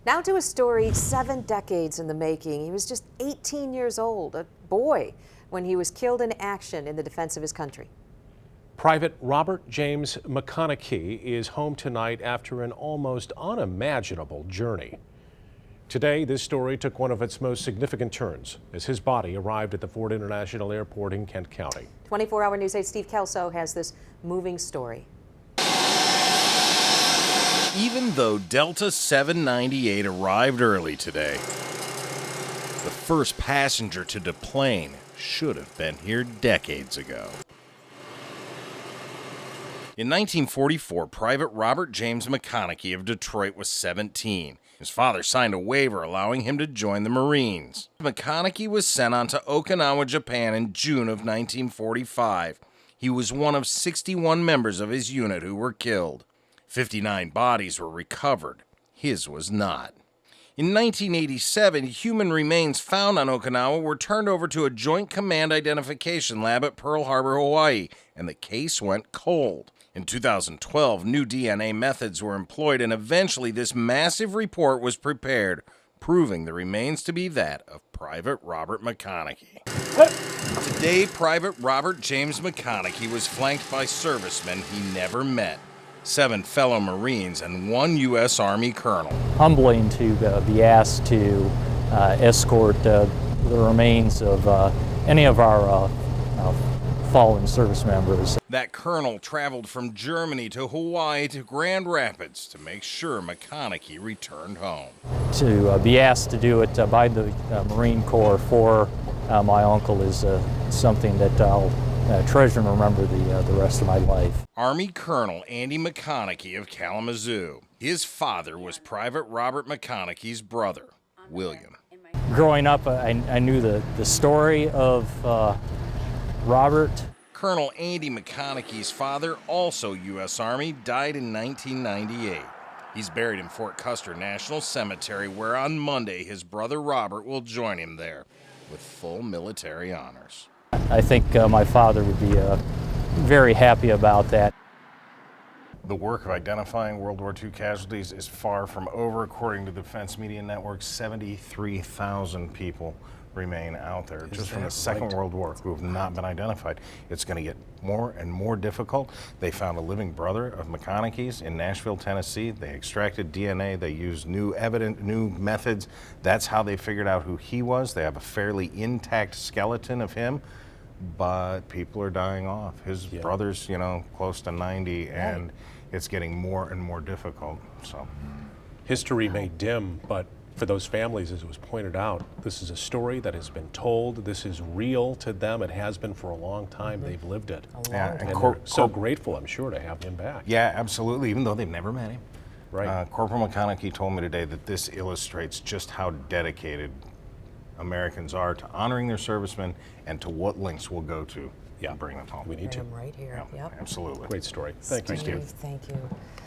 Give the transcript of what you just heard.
Now to a story 7 decades in the making. He was just 18 years old, a boy, when he was killed in action in the defense of his country. Private Robert James McChonachie is home tonight after an almost unimaginable journey. Today, this story took one of its most significant turns as his body arrived at the Ford International Airport in Kent County. 24-hour News 8's Steve Kelso has this moving story. Even though Delta 798 arrived early today, the first passenger to deplane should have been here decades ago. In 1944, Private Robert James McChonachie of Detroit was 17. His father signed a waiver allowing him to join the Marines. McChonachie was sent on to Okinawa, Japan in June of 1945. He was one of 61 members of his unit who were killed. 59 bodies were recovered. His was not. In 1987, human remains found on Okinawa were turned over to a Joint Command Identification Lab at Pearl Harbor, Hawaii, and the case went cold. In 2012, new DNA methods were employed, and eventually this massive report was prepared, proving the remains to be that of Private Robert McChonachie. Today, Private Robert James McChonachie was flanked by servicemen he never met, 7 fellow Marines, and 1 U.S. Army colonel. Humbling to be asked to escort the remains of any of our fallen service members. That colonel traveled from Germany to Hawaii to Grand Rapids to make sure McChonachie returned home. To be asked to do it by the Marine Corps for my uncle is something that I'll treasure and remember the rest of my life. Army Colonel Andy McConaughey of Kalamazoo. His father was Private Robert McConaughey's brother, William. Growing up, I knew the story of Robert. Colonel Andy McConaughey's father, also U.S. Army, died in 1998. He's buried in Fort Custer National Cemetery, where on Monday his brother Robert will join him there with full military honors. I think my father would be very happy about that. The work of identifying World War II casualties is far from over. According to the Defense Media Network, 73,000 people remain out there just from the Second World War who have not been identified. It's going to get more and more difficult. They found a living brother of McConaughey's in Nashville, Tennessee. They extracted DNA. They used new methods. That's how they figured out who he was. They have a fairly intact skeleton of him, but people are dying off. His brother's, close to 90, and it's getting more and more difficult. So, History may dim, but for those families, as it was pointed out, this is a story that has been told. This is real to them. It has been for a long time. They've lived it. yeah, And they're so grateful, I'm sure, to have him back. yeah, absolutely, even though they've never met him. Right. Corporal McConaughey told me today that this illustrates just how dedicated Americans are to honoring their servicemen and to what lengths we'll go to bring them home. We need to. Right here. Yeah, Yep. absolutely. Great story. Thank you, Steve. Thank you.